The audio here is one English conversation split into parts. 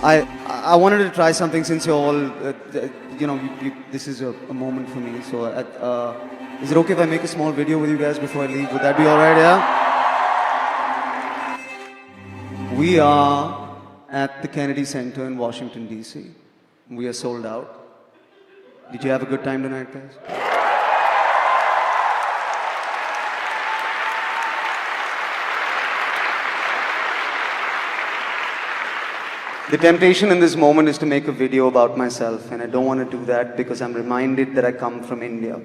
I I wanted to try something since you're all, this is a moment for me. So, is it okay if I make a small video with you guys before I leave? Would that be all right? Yeah. We are at the Kennedy Center in Washington D.C. We are sold out. Did you have a good time tonight, guys? The temptation in this moment is to make a video about myself, and I don't want to do that because I'm reminded that I come from India.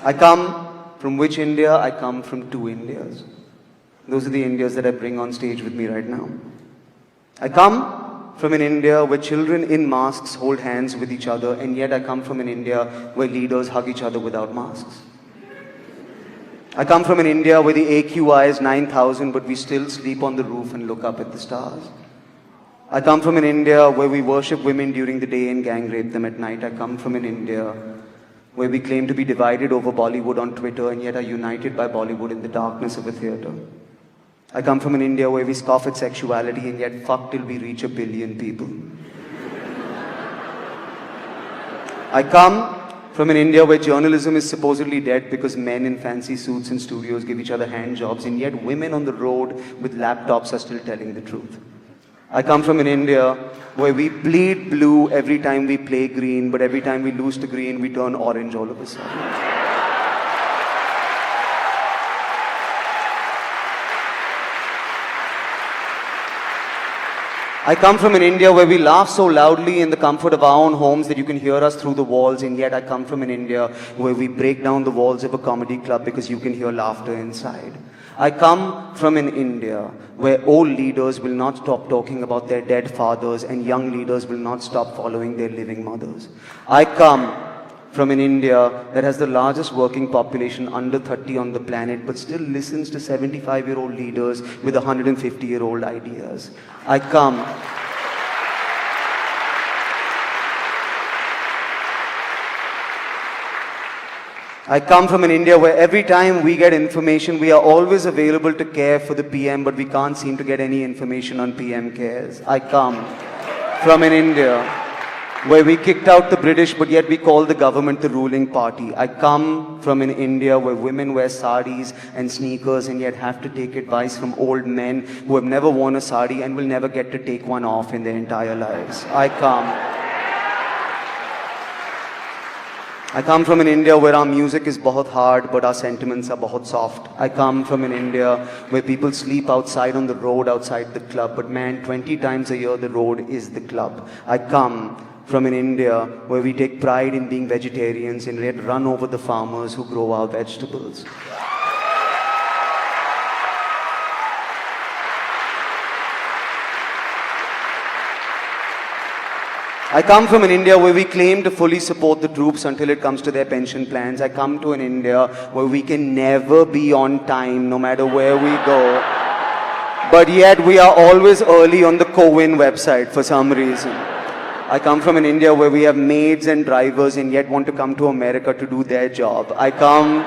I come from which India? I come from two Indias. Those are the Indias that I bring on stage with me right now. I come from an India where children in masks hold hands with each other, and yet I come from an India where leaders hug each other without masks. I come from an India where the AQI is 9,000, but we still sleep on the roof and look up at the stars. I come from an India where we worship women during the day and gang rape them at night. I come from an India where we claim to be divided over Bollywood on Twitter and yet are united by Bollywood in the darkness of a theatre. I come from an India where we scoff at sexuality and yet fuck till we reach 1 billion people. I come from an India where journalism is supposedly dead because men in fancy suits in studios give each other hand jobs and yet women on the road with laptops are still telling the truth. I come from an India where we bleed blue every time we play green, but every time we lose to green, we turn orange all of a sudden. I come from an India where we laugh so loudly in the comfort of our own homes that you can hear us through the walls, and yet I come from an India where we break down the walls of a comedy club because you can hear laughter inside. I come from an India where old leaders will not stop talking about their dead fathers and young leaders will not stop following their living mothers. I come from an India that has the largest working population under 30 on the planet but still listens to 75-year-old leaders with 150-year-old ideas. I come from an India where every time we get information, we are always available to care for the PM, but we can't seem to get any information on PM cares. I come from an India where we kicked out the British, but yet we call the government the ruling party. I come from an India where women wear saris and sneakers and yet have to take advice from old men who have never worn a sari and will never get to take one off in their entire lives. I come from an India where our music is bahut hard, but our sentiments are bahut soft. I come from an India where people sleep outside on the road outside the club, but man, 20 times a year the road is the club. I come from an India where we take pride in being vegetarians and yet run over the farmers who grow our vegetables. I come from an India where we claim to fully support the troops until it comes to their pension plans. I come to an India where we can never be on time no matter where we go. But yet we are always early on the CoWIN website for some reason. I come from an India where we have maids and drivers and yet want to come to America to do their job. I come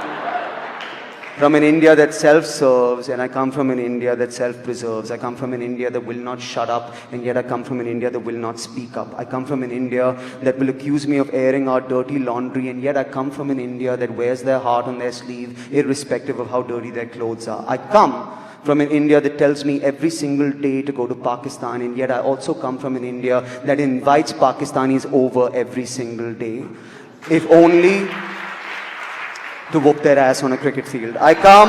from an India that self-serves, and I come from an India that self-preserves. I come from an India that will not shut up, and yet I come from an India that will not speak up. I come from an India that will accuse me of airing our dirty laundry, and yet I come from an India that wears their heart on their sleeve, irrespective of how dirty their clothes are. I come from an India that tells me every single day to go to Pakistan, and yet I also come from an India that invites Pakistanis over every single day. If only to whoop their ass on a cricket field. I come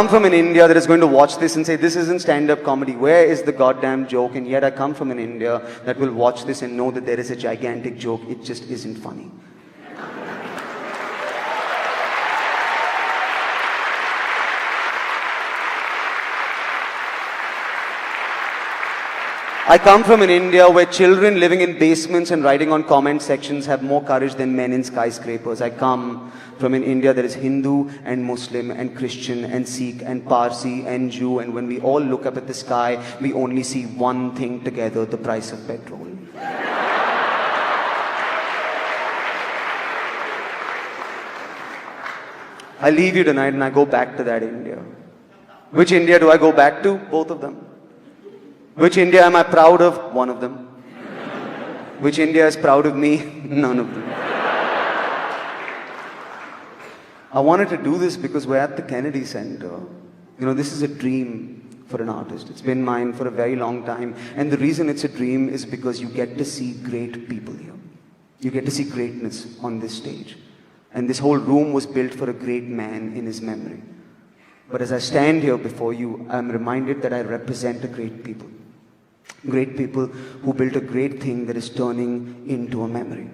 from an India that is going to watch this and say, this isn't stand-up comedy. Where is the goddamn joke? And yet I come from an India that will watch this and know that there is a gigantic joke. It just isn't funny. I come from an India where children living in basements and writing on comment sections have more courage than men in skyscrapers. I come from an India that is Hindu and Muslim and Christian and Sikh and Parsi and Jew, and when we all look up at the sky, we only see one thing together, the price of petrol. I leave you tonight and I go back to that India. Which India do I go back to? Both of them. Which India am I proud of? One of them. Which India is proud of me? None of them. I wanted to do this because we're at the Kennedy Center. You know, this is a dream for an artist. It's been mine for a very long time. And the reason it's a dream is because you get to see great people here. You get to see greatness on this stage. And this whole room was built for a great man in his memory. But as I stand here before you, I'm reminded that I represent a great people. Great people who built a great thing that is turning into a memory.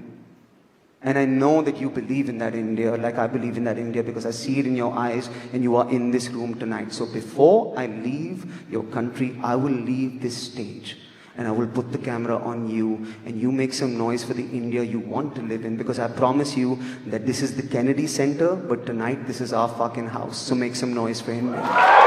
And I know that you believe in that India like I believe in that India because I see it in your eyes and you are in this room tonight. So before I leave your country, I will leave this stage and I will put the camera on you and you make some noise for the India you want to live in because I promise you that this is the Kennedy Center, but tonight this is our fucking house. So make some noise for India.